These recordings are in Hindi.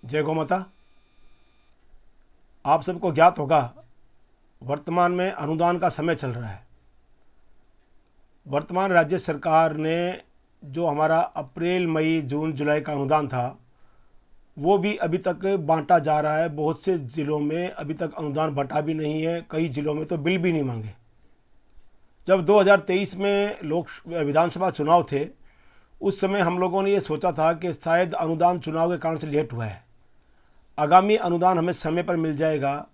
जय गौ माता। आप सबको ज्ञात होगा, वर्तमान में अनुदान का समय चल रहा है। वर्तमान राज्य सरकार ने जो हमारा अप्रैल मई जून जुलाई का अनुदान था वो भी अभी तक बांटा जा रहा है। बहुत से ज़िलों में अभी तक अनुदान बंटा भी नहीं है, कई ज़िलों में तो बिल भी नहीं मांगे। जब 2023 में विधानसभा चुनाव थे उस समय हम लोगों ने ये सोचा था कि शायद अनुदान चुनाव के कारण से लेट हुआ है, आगामी अनुदान हमें समय पर मिल जाएगा।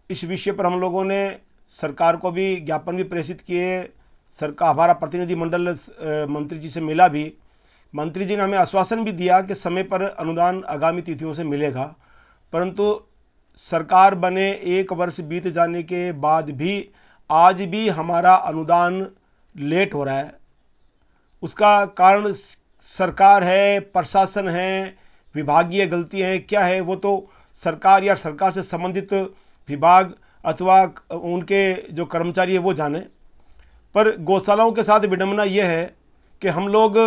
इस विषय पर हम लोगों ने सरकार को भी ज्ञापन भी प्रेषित किए। सरकार, हमारा प्रतिनिधि मंडल मंत्री जी से मिला भी। मंत्री जी ने हमें आश्वासन भी दिया कि समय पर अनुदान आगामी तिथियों से मिलेगा, परंतु सरकार बने 1 वर्ष बीत जाने के बाद भी आज भी हमारा अनुदान लेट हो रहा है। उसका कारण सरकार है, प्रशासन है, विभागीय गलतियाँ हैं, क्या है वो तो सरकार या सरकार से संबंधित विभाग अथवा उनके जो कर्मचारी है वो जाने। पर गौशालाओं के साथ विडंबना ये है कि हम लोग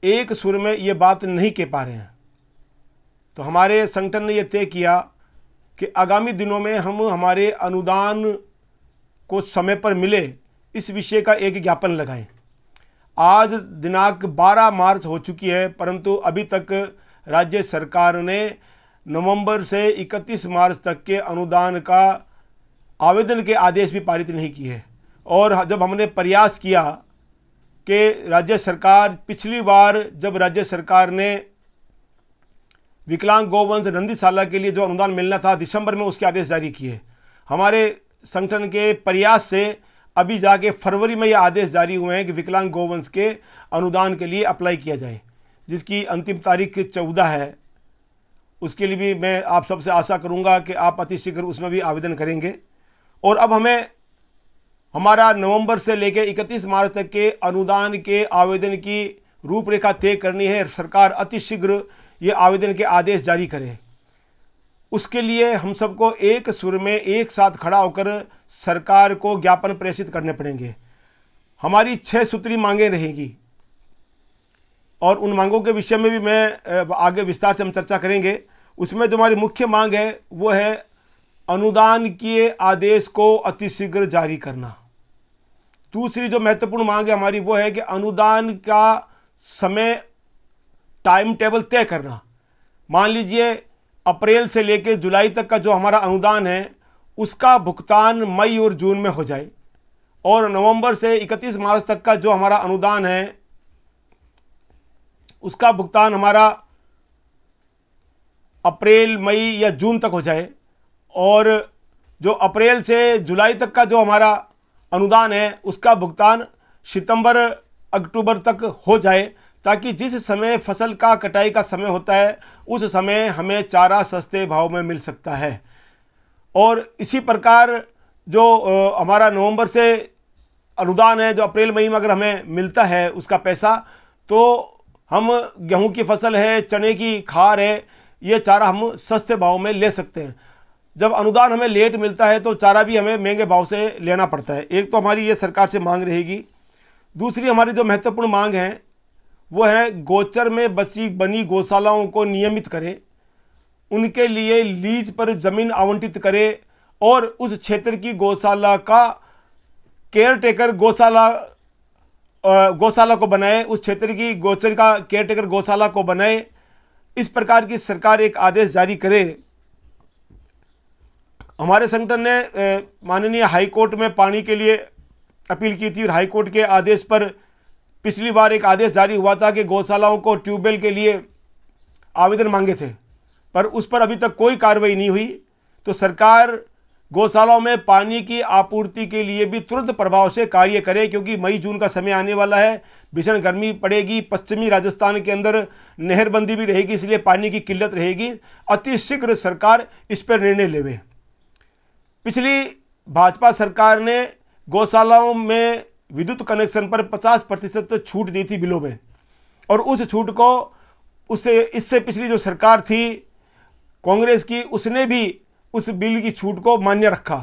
एक सुर में ये बात नहीं कह पा रहे हैं। तो हमारे संगठन ने ये तय किया कि आगामी दिनों में हम हमारे अनुदान को समय पर मिले, इस विषय का एक ज्ञापन लगाएं। आज दिनांक 12 मार्च हो चुकी है, परंतु अभी तक राज्य सरकार ने नवंबर से 31 मार्च तक के अनुदान का आवेदन के आदेश भी पारित नहीं किए। और जब हमने प्रयास किया कि राज्य सरकार, पिछली बार जब राज्य सरकार ने विकलांग गौवंश नंदीशाला के लिए जो अनुदान मिलना था दिसंबर में उसके आदेश जारी किए। हमारे संगठन के प्रयास से अभी जाके फरवरी में ये आदेश जारी हुए हैं कि विकलांग गौवंश के अनुदान के लिए अप्लाई किया जाए, जिसकी अंतिम तारीख 14 है। उसके लिए भी मैं आप सबसे आशा करूंगा कि आप अतिशीघ्र उसमें भी आवेदन करेंगे। और अब हमें हमारा नवंबर से लेकर 31 मार्च तक के अनुदान के आवेदन की रूपरेखा तय करनी है। सरकार अतिशीघ्र ये आवेदन के आदेश जारी करे। उसके लिए हम सबको एक सुर में एक साथ खड़ा होकर सरकार को ज्ञापन प्रेषित करने पड़ेंगे। हमारी 6 सूत्री मांगें रहेगी और उन मांगों के विषय में भी मैं आगे विस्तार से हम चर्चा करेंगे। उसमें जो हमारी मुख्य मांग है वो है अनुदान के आदेश को अतिशीघ्र जारी करना। दूसरी जो महत्वपूर्ण मांग है हमारी वो है कि अनुदान का समय टाइम टेबल तय करना। मान लीजिए अप्रैल से लेकर जुलाई तक का जो हमारा अनुदान है उसका भुगतान मई और जून में हो जाए, और नवंबर से 31 मार्च तक का जो हमारा अनुदान है उसका भुगतान हमारा अप्रैल मई या जून तक हो जाए, और जो अप्रैल से जुलाई तक का जो हमारा अनुदान है उसका भुगतान सितंबर अक्टूबर तक हो जाए, ताकि जिस समय फसल का कटाई का समय होता है उस समय हमें चारा सस्ते भाव में मिल सकता है। और इसी प्रकार जो हमारा नवंबर से अनुदान है, जो अप्रैल मई में अगर हमें मिलता है उसका पैसा, तो हम गेहूं की फसल है, चने की खार है, ये चारा हम सस्ते भाव में ले सकते हैं। जब अनुदान हमें लेट मिलता है तो चारा भी हमें महंगे भाव से लेना पड़ता है। एक तो हमारी ये सरकार से मांग रहेगी। दूसरी हमारी जो महत्वपूर्ण मांग है वो है गोचर में बनी गौशालाओं को नियमित करें, उनके लिए लीज पर ज़मीन आवंटित करें, और उस क्षेत्र की गौशाला का केयर टेकर गौशाला को बनाए, उस क्षेत्र की गोचर का केयर टेकर गौशाला को बनाए। इस प्रकार की सरकार एक आदेश जारी करे। हमारे संगठन ने माननीय हाईकोर्ट में पानी के लिए अपील की थी, और हाईकोर्ट के आदेश पर पिछली बार एक आदेश जारी हुआ था कि गौशालाओं को ट्यूबवेल के लिए आवेदन मांगे थे, पर उस पर अभी तक कोई कार्रवाई नहीं हुई। तो सरकार गौशालाओं में पानी की आपूर्ति के लिए भी तुरंत प्रभाव से कार्य करे, क्योंकि मई जून का समय आने वाला है, भीषण गर्मी पड़ेगी, पश्चिमी राजस्थान के अंदर नहरबंदी भी रहेगी, इसलिए पानी की किल्लत रहेगी। अतिशीघ्र सरकार इस पर निर्णय लेवे। पिछली भाजपा सरकार ने गौशालाओं में विद्युत कनेक्शन पर 50% छूट दी थी बिलों में, और उस छूट को इससे पिछली जो सरकार थी कांग्रेस की, उसने भी उस बिल की छूट को मान्य रखा,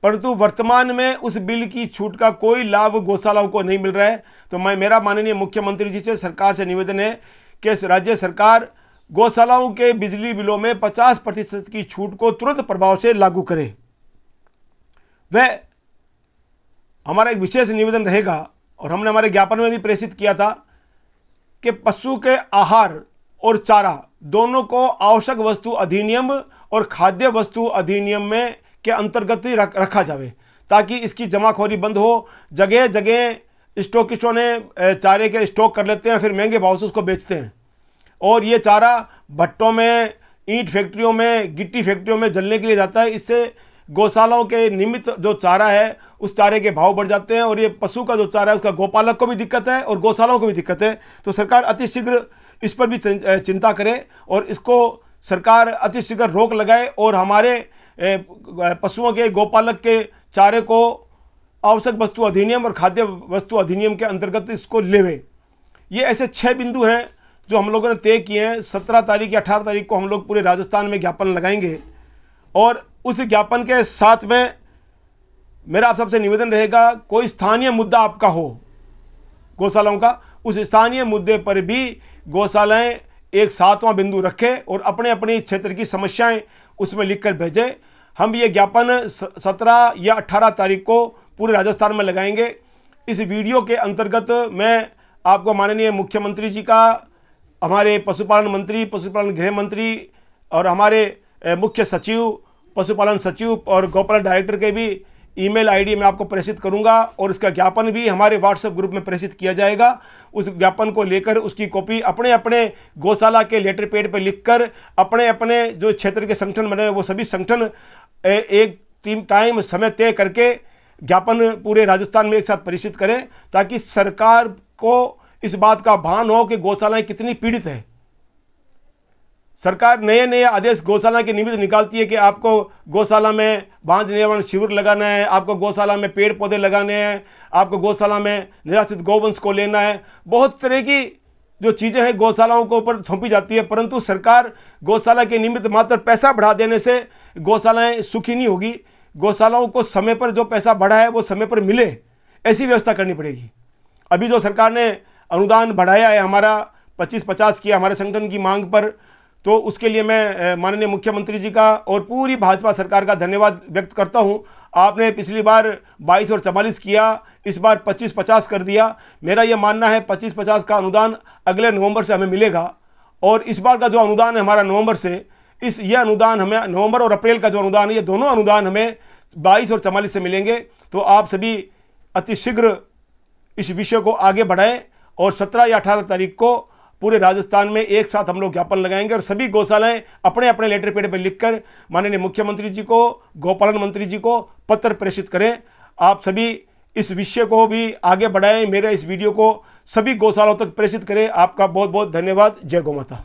परंतु वर्तमान में उस बिल की छूट का कोई लाभ गौशालाओं को नहीं मिल रहा है। तो मेरा माननीय मुख्यमंत्री जी से, सरकार से निवेदन है कि राज्य सरकार गौशालाओं के बिजली बिलों में 50% की छूट को तुरंत प्रभाव से लागू करें। वह हमारा एक विशेष निवेदन रहेगा और हमने हमारे ज्ञापन में भी प्रेषित किया था कि पशु के आहार और चारा दोनों को आवश्यक वस्तु अधिनियम और खाद्य वस्तु अधिनियम में के अंतर्गत ही रखा जाए, ताकि इसकी जमाखोरी बंद हो। जगह जगह स्टॉकिस्टों ने चारे के स्टॉक कर लेते हैं, फिर महंगे भाव से उसको बेचते हैं, और ये चारा भट्टों में, ईंट फैक्ट्रियों में, गिट्टी फैक्ट्रियों में जलने के लिए जाता है। इससे गौशालाओं के निमित्त जो चारा है उस चारे के भाव बढ़ जाते हैं, और ये पशु का जो चारा है उसका गोपालक को भी दिक्कत है और गौशालाओं को भी दिक्कत है। तो सरकार अतिशीघ्र इस पर भी चिंता करे और इसको सरकार अतिशीघ्र रोक लगाए और हमारे पशुओं के गोपालक के चारे को आवश्यक वस्तु अधिनियम और खाद्य वस्तु अधिनियम के अंतर्गत इसको लेवे। ये ऐसे 6 बिंदु हैं जो हम लोगों ने तय किए हैं। 17 तारीख या 18 तारीख को हम लोग पूरे राजस्थान में ज्ञापन लगाएंगे, और उस ज्ञापन के साथ में मेरा आप सबसे निवेदन रहेगा, कोई स्थानीय मुद्दा आपका हो गौशालाओं का, उस स्थानीय मुद्दे पर भी गौशालाएं एक 7वां बिंदु रखें और अपने अपने क्षेत्र की समस्याएं उसमें लिखकर भेजें। हम ये ज्ञापन 17 या 18 तारीख को पूरे राजस्थान में लगाएंगे। इस वीडियो के अंतर्गत मैं आपको माननीय मुख्यमंत्री जी का, हमारे पशुपालन मंत्री, पशुपालन गृह मंत्री और हमारे मुख्य सचिव, पशुपालन सचिव और गौपालन डायरेक्टर के भी ईमेल आईडी मैं आपको प्रेषित करूंगा, और उसका ज्ञापन भी हमारे व्हाट्सएप ग्रुप में प्रेषित किया जाएगा। उस ज्ञापन को लेकर उसकी कॉपी अपने अपने गौशाला के लेटर पैड पर लिखकर अपने अपने जो क्षेत्र के संगठन बने वो सभी संगठन एक टाइम समय तय करके ज्ञापन पूरे राजस्थान में एक साथ प्रेषित करें, ताकि सरकार को इस बात का भान हो कि गौशालाएं कितनी पीड़ित है। सरकार नए नए आदेश गौशाला के निमित्त निकालती है कि आपको गौशाला में बांध निर्माण शिविर लगाना है, आपको गौशाला में पेड़ पौधे लगाने हैं, आपको गौशाला में निराश्रित गौवंश को लेना है। बहुत तरह की जो चीज़ें हैं गौशालाओं के ऊपर थोपी जाती है, परंतु सरकार गौशाला के निमित्त मात्र पैसा बढ़ा देने से गौशालाएं सुखी नहीं होगी। गौशालाओं को समय पर जो पैसा बढ़ा है वो समय पर मिले, ऐसी व्यवस्था करनी पड़ेगी। अभी जो सरकार ने अनुदान बढ़ाया है हमारा 25-50 किया हमारे संगठन की मांग पर, तो उसके लिए मैं माननीय मुख्यमंत्री जी का और पूरी भाजपा सरकार का धन्यवाद व्यक्त करता हूं। आपने पिछली बार 22 और 44 किया, इस बार 25-50 कर दिया। मेरा यह मानना है 25-50 का अनुदान अगले नवंबर से हमें मिलेगा, और इस बार का जो अनुदान है हमारा नवंबर से, यह अनुदान हमें नवंबर और अप्रैल का जो अनुदान है, ये दोनों अनुदान हमें 22 और 44 से मिलेंगे। तो आप सभी अतिशीघ्र इस विषय को आगे बढ़ाएं, और 17 या 18 तारीख को पूरे राजस्थान में एक साथ हम लोग ज्ञापन लगाएंगे, और सभी गौशालाएं अपने अपने लेटर पैड पर लिखकर माननीय मुख्यमंत्री जी को, गौपालन मंत्री जी को पत्र प्रेषित करें। आप सभी इस विषय को भी आगे बढ़ाएं, मेरे इस वीडियो को सभी गौशालाओं तक प्रेषित करें। आपका बहुत बहुत धन्यवाद। जय गौ माता।